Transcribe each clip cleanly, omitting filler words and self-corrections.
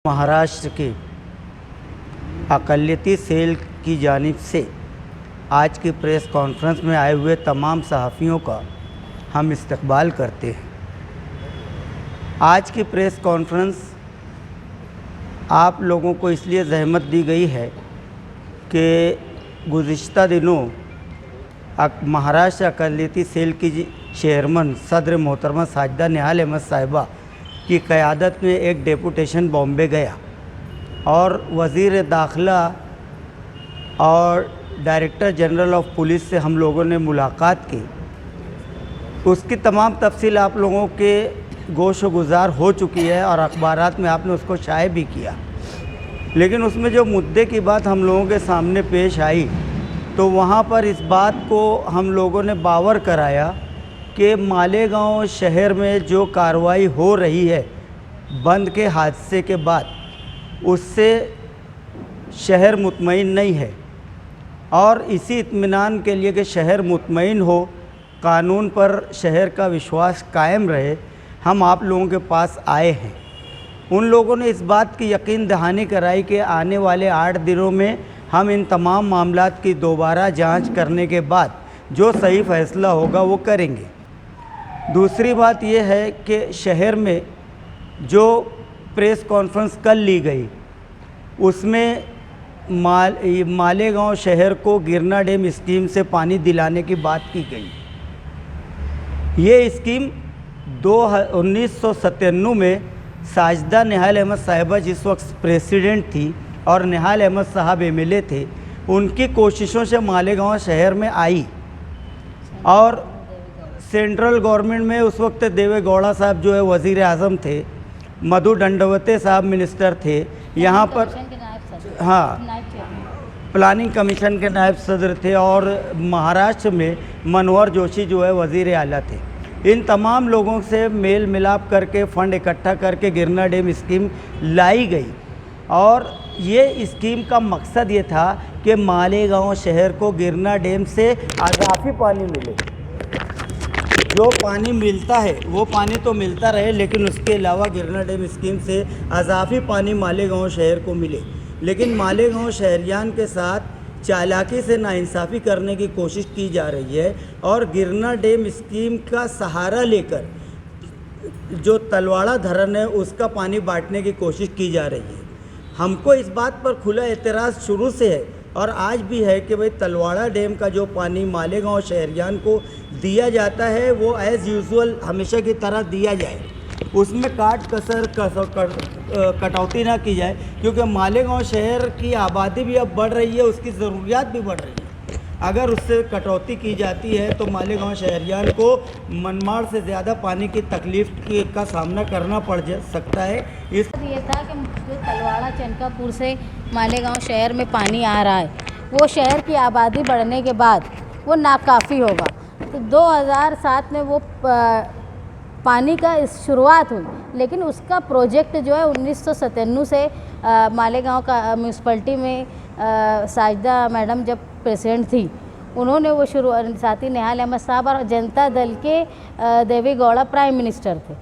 महाराष्ट्र के अक़लियती सेल की जानिब से आज की प्रेस कॉन्फ्रेंस में आए हुए तमाम सहाफ़ियों का हम इस्तक़बाल करते हैं। आज की प्रेस कॉन्फ्रेंस आप लोगों को इसलिए ज़हमत दी गई है कि गुज़िश्ता दिनों महाराष्ट्र अक़लियती सेल की चेयरमैन सदर मोहतरमा साजिदा निहाल अहमद साहिबा की क़यादत में एक डेपुटेशन बॉम्बे गया और वज़ीर दाखिला और डायरेक्टर जनरल ऑफ पुलिस से हम लोगों ने मुलाकात की। उसकी तमाम तफसील आप लोगों के गोश गुज़ार हो चुकी है और अखबारात में आपने उसको शाये भी किया, लेकिन उसमें जो मुद्दे की बात हम लोगों के सामने पेश आई तो वहाँ पर इस बात को हम लोगों ने बावर कराया कि मालेगांव शहर में जो कार्रवाई हो रही है बंद के हादसे के बाद, उससे शहर मुतमईन नहीं है और इसी इत्मीनान के लिए कि शहर मुतमईन हो, कानून पर शहर का विश्वास कायम रहे, हम आप लोगों के पास आए हैं। उन लोगों ने इस बात की यकीन दहानी कराई कि आने वाले 8 दिनों में हम इन तमाम मामलात की दोबारा जांच करने के बाद जो सही फ़ैसला होगा वो करेंगे। दूसरी बात यह है कि शहर में जो प्रेस कॉन्फ्रेंस कल ली गई उसमें मालेगांव शहर को गिरना डैम स्कीम से पानी दिलाने की बात की गई। ये स्कीम 1997 में साजिदा निहाल अहमद साहिबा जिस वक्त प्रेसिडेंट थी और निहाल अहमद साहब एमएलए थे, उनकी कोशिशों से मालेगांव शहर में आई और सेंट्रल गवर्नमेंट में उस वक्त देवे गौड़ा साहब जो है वज़ीर आज़म थे, मधु दंडवते साहब मिनिस्टर थे, यहाँ पर प्लानिंग कमीशन के नायब सदर थे और महाराष्ट्र में मनोहर जोशी जो है वज़ीर आला थे। इन तमाम लोगों से मेल मिलाप करके फ़ंड इकट्ठा करके गिरना डैम स्कीम लाई गई और ये स्कीम का मकसद ये था कि मालेगांव शहर को गिरना डैम से अज़ाफ़ी पानी मिले। जो पानी मिलता है वो पानी तो मिलता रहे, लेकिन उसके अलावा गिरना डैम स्कीम से अज़ाफ़ी पानी मालेगांव शहर को मिले। लेकिन मालेगांव शहरियान के साथ चालाकी से नाइंसाफ़ी करने की कोशिश की जा रही है और गिरना डैम स्कीम का सहारा लेकर जो तलवाड़ा धरन है उसका पानी बांटने की कोशिश की जा रही है। हमको इस बात पर खुला एतराज़ शुरू से है और आज भी है कि भाई तलवाड़ा डैम का जो पानी मालेगांव शहरियान को दिया जाता है वो एज़ यूजुअल हमेशा की तरह दिया जाए, उसमें कटौती ना की जाए, क्योंकि मालेगांव शहर की आबादी भी अब बढ़ रही है, उसकी ज़रूरियात भी बढ़ रही है। अगर उससे कटौती की जाती है तो मालेगांव शहरियान को मनमाड़ से ज़्यादा पानी की तकलीफ़ का सामना करना पड़ सकता है। ये था कि जो तलवाड़ा चनकापुर से मालेगांव शहर में पानी आ रहा है वो शहर की आबादी बढ़ने के बाद वो नाकाफ़ी होगा। तो 2007 में वो पानी का शुरुआत हुई, लेकिन उसका प्रोजेक्ट जो है 1997 से मालेगांव का म्यूनसिपलिटी में साजिदा मैडम जब प्रेसिडेंट थी उन्होंने वो शुरू, साथ ही निहाल अहमद साहब और जनता दल के देवी गौड़ा प्राइम मिनिस्टर थे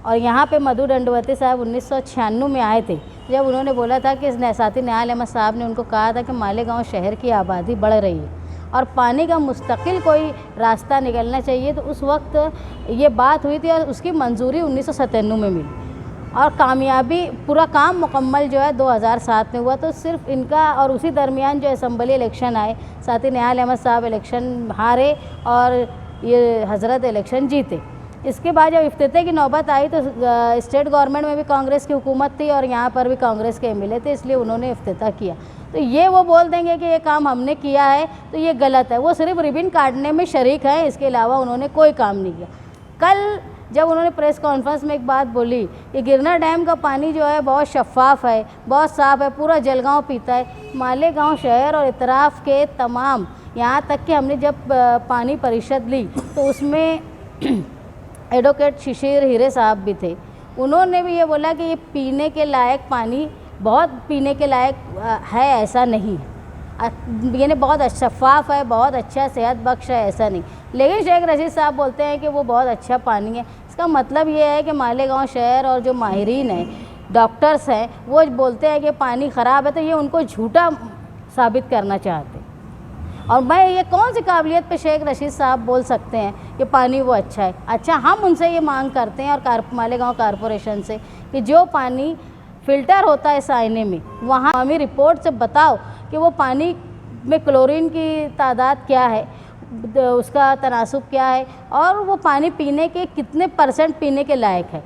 और यहाँ पे मधु दंडवते साहब 1996 में आए थे, जब उन्होंने बोला था कि साथ ही निहाल अहमद साहब ने उनको कहा था कि मालेगांव शहर की आबादी बढ़ रही है और पानी का मुस्तकिल कोई रास्ता निकलना चाहिए। तो उस वक्त ये बात हुई थी और उसकी मंजूरी 1997 में मिली और कामयाबी पूरा काम मुकम्मल जो है 2007 में हुआ। तो सिर्फ इनका और उसी दरमियान जो असम्बली इलेक्शन आए, साथ ही निहाल अहमद साहब इलेक्शन हारे और ये हज़रत इलेक्शन जीते। इसके बाद जब इफ्तिताह की नौबत आई तो स्टेट गवर्नमेंट में भी कांग्रेस की हुकूमत थी और यहाँ पर भी कांग्रेस के एमएलए थे, इसलिए उन्होंने इफ्तिताह किया। तो ये वो बोल देंगे कि ये काम हमने किया है तो ये गलत है, वो सिर्फ रिबन काटने में शरीक हैं, इसके अलावा उन्होंने कोई काम नहीं किया। कल जब उन्होंने प्रेस कॉन्फ्रेंस में एक बात बोली कि गिरना डैम का पानी जो है बहुत शफ़ाफ़ है, बहुत साफ़ है, पूरा जलगांव पीता है। मालेगांव शहर और इतराफ़ के तमाम, यहाँ तक कि हमने जब पानी परिषद ली तो उसमें एडवोकेट शिशिर हीरे साहब भी थे, उन्होंने भी ये बोला कि ये पीने के लायक पानी बहुत पीने के लायक है, ऐसा नहीं है, यानी बहुत शफ़ाफ़ है, बहुत अच्छा सेहत बख्श है, ऐसा नहीं। लेकिन शेख रशीद साहब बोलते हैं कि वो बहुत अच्छा पानी है। इसका मतलब ये है कि मालेगांव शहर और जो माहिरीन हैं डॉक्टर्स हैं वो बोलते हैं कि पानी ख़राब है, तो ये उनको झूठा साबित करना चाहते हैं। और मैं ये कौन सी काबिलियत पे शेख रशीद साहब बोल सकते हैं कि पानी वो अच्छा है? अच्छा, हम उनसे ये मांग करते हैं और मालेगांव कारपोरेशन से कि जो पानी फ़िल्टर होता है इस आईने में, वहाँ हमें रिपोर्ट से बताओ कि वो पानी में क्लोरीन की तादाद क्या है, उसका तनासुब क्या है, और वो पानी पीने के कितने % पीने के लायक है।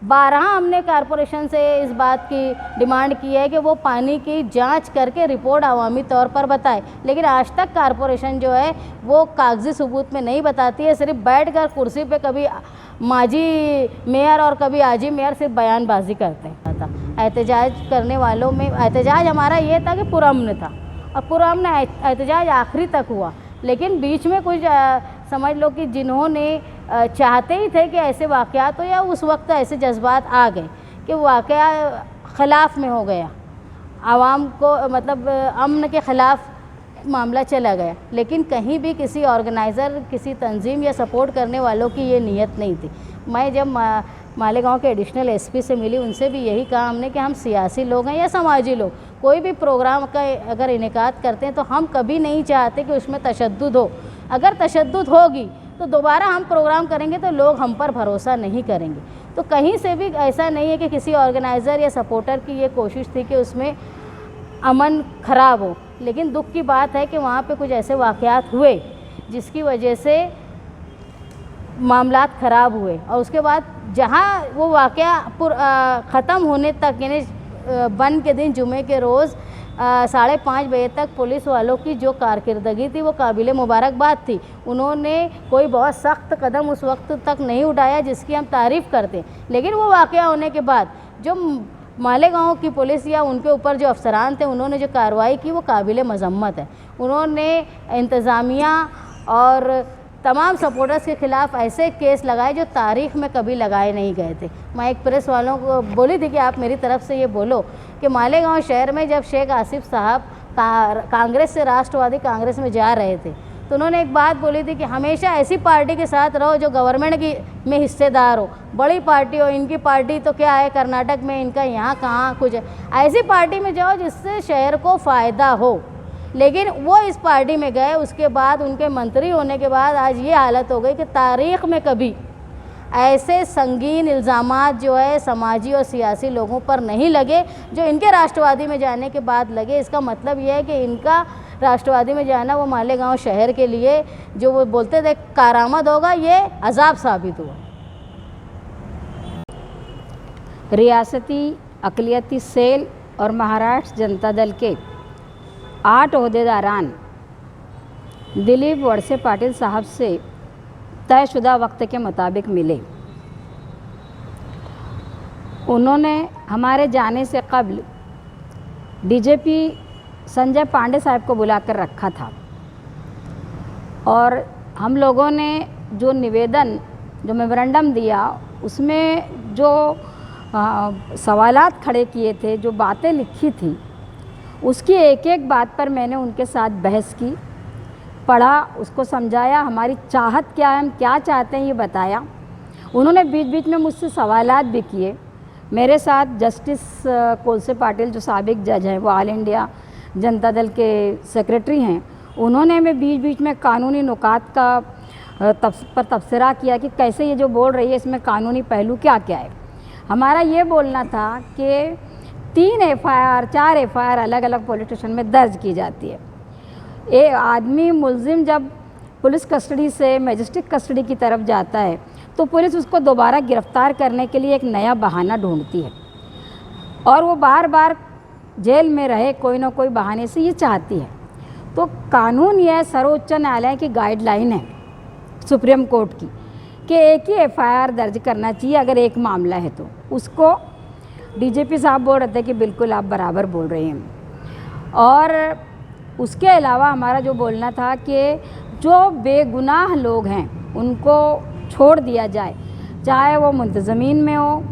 12 हमने कारपोरेशन से इस बात की डिमांड की है कि वो पानी की जांच करके रिपोर्ट अवामी तौर पर बताए, लेकिन आज तक कारपोरेशन जो है वो कागजी सबूत में नहीं बताती है। सिर्फ बैठकर कुर्सी पे कभी माजी मेयर और कभी आजी मेयर सिर्फ बयानबाजी करते हैं। एहतजाज करने वालों में एहतजाज हमारा ये था कि पुरअमन था, और पुरअमन एहतजाज आखिरी तक हुआ, लेकिन बीच में कुछ समझ लो कि जिन्होंने चाहते ही थे कि ऐसे वाक़यात हो, या उस वक्त ऐसे जज्बात आ गए कि वाक़या ख़िलाफ़ में हो गया, आवाम को मतलब अमन के ख़िलाफ़ मामला चला गया। लेकिन कहीं भी किसी ऑर्गेनाइज़र, किसी तंजीम या सपोर्ट करने वालों की ये नीयत नहीं थी। मैं जब मालेगांव के एडिशनल एसपी से मिली, उनसे भी यही कहा हमने कि हम सियासी लोग हैं या समाजी लोग, कोई भी प्रोग्राम का अगर इनेकाद करते हैं तो हम कभी नहीं चाहते कि उसमें तशद्दुद हो। अगर तशद्दुद होगी तो दोबारा हम प्रोग्राम करेंगे तो लोग हम पर भरोसा नहीं करेंगे। तो कहीं से भी ऐसा नहीं है कि किसी ऑर्गेनाइज़र या सपोर्टर की ये कोशिश थी कि उसमें अमन ख़राब हो, लेकिन दुख की बात है कि वहाँ पे कुछ ऐसे वाक़यात हुए जिसकी वजह से मामलात ख़राब हुए। और उसके बाद जहाँ वो वाक़या ख़त्म होने तक, यानी बंद के दिन जुमे के रोज़ 5:30 बजे तक पुलिस वालों की जो कारकर्दगी थी वो काबिल मुबारकबाद थी। उन्होंने कोई बहुत सख्त कदम उस वक्त तक नहीं उठाया जिसकी हम तारीफ़ करते हैं, लेकिन वो वाक़या होने के बाद जो मालेगांव की पुलिस या उनके ऊपर जो अफसरान थे उन्होंने जो कार्रवाई की वो काबिल मज़म्मत है। उन्होंने इंतज़ामिया और तमाम सपोर्टर्स के ख़िलाफ़ ऐसे केस लगाए जो तारीख़ में कभी लगाए नहीं गए थे। मैं एक प्रेस वालों को बोली थी कि आप मेरी तरफ से ये बोलो कि मालेगांव शहर में जब शेख आसिफ साहब कांग्रेस से राष्ट्रवादी कांग्रेस में जा रहे थे तो उन्होंने एक बात बोली थी कि हमेशा ऐसी पार्टी के साथ रहो जो गवर्नमेंट की में हिस्सेदार हो, बड़ी पार्टी हो। इनकी पार्टी तो क्या है कर्नाटक में, इनका यहाँ कहाँ कुछ है। ऐसी पार्टी में जाओ जिससे शहर को फ़ायदा हो। लेकिन वो इस पार्टी में गए, उसके बाद उनके मंत्री होने के बाद आज ये हालत हो गई कि तारीख़ में कभी ऐसे संगीन इल्ज़ामात जो है समाजी और सियासी लोगों पर नहीं लगे जो इनके राष्ट्रवादी में जाने के बाद लगे। इसका मतलब ये है कि इनका राष्ट्रवादी में जाना वो मालेगांव शहर के लिए जो वो बोलते थे कारामद होगा, ये अजाब साबित हुआ। रियासती अक़लियती सेल और महाराष्ट्र जनता दल के 8 ओहदेदारान दिलीप वळसे पाटिल साहब से तयशुदा वक्त के मुताबिक मिले। उन्होंने हमारे जाने से कबल डीजीपी संजय पांडे साहब को बुलाकर रखा था और हम लोगों ने जो निवेदन, जो मेमोरेंडम दिया, उसमें जो सवालात खड़े किए थे, जो बातें लिखी थी, उसकी एक एक बात पर मैंने उनके साथ बहस की, पढ़ा, उसको समझाया, हमारी चाहत क्या है, हम क्या चाहते हैं ये बताया। उन्होंने बीच बीच में मुझसे सवालात भी किए। मेरे साथ जस्टिस कोलसे पाटिल जो साबिक जज हैं, वो ऑल इंडिया जनता दल के सेक्रेटरी हैं, उन्होंने हमें बीच बीच में कानूनी नुकात का पर तबसरा किया कि कैसे ये जो बोल रही है इसमें कानूनी पहलू क्या क्या है। हमारा ये बोलना था कि 3 एफआईआर 4 एफआईआर अलग अलग पुलिस स्टेशन में दर्ज की जाती है। एक आदमी मुलजिम जब पुलिस कस्टडी से मजिस्ट्रेट कस्टडी की तरफ जाता है तो पुलिस उसको दोबारा गिरफ़्तार करने के लिए एक नया बहाना ढूंढती है और वो बार बार जेल में रहे कोई ना कोई बहाने से, ये चाहती है। तो कानून यह सर्वोच्च न्यायालय की गाइडलाइन है सुप्रीम कोर्ट की कि एक ही एफआईआर दर्ज करना चाहिए अगर एक मामला है तो। उसको डीजीपी साहब बोल रहे थे कि बिल्कुल आप बराबर बोल रहे हैं। और उसके अलावा हमारा जो बोलना था कि जो बेगुनाह लोग हैं उनको छोड़ दिया जाए, चाहे वो मुंतज़मीन में हो,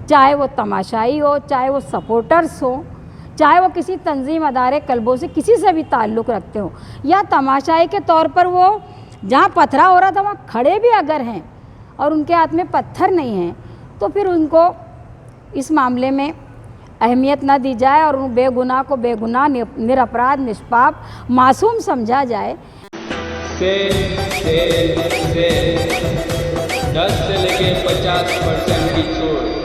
चाहे वो तमाशाई हो, चाहे वो सपोर्टर्स हो, चाहे वो किसी तंजीम अदारे कल्बों से किसी से भी ताल्लुक़ रखते हो, या तमाशाई के तौर पर वो जहाँ पथरा हो रहा था वहाँ खड़े भी अगर हैं और उनके हाथ में पत्थर नहीं हैं तो फिर उनको इस मामले में अहमियत न दी जाए और उन बेगुनाह को बेगुनाह निरपराध निष्पाप मासूम समझा जाए। सेल 10 से लेके 50% की छूट।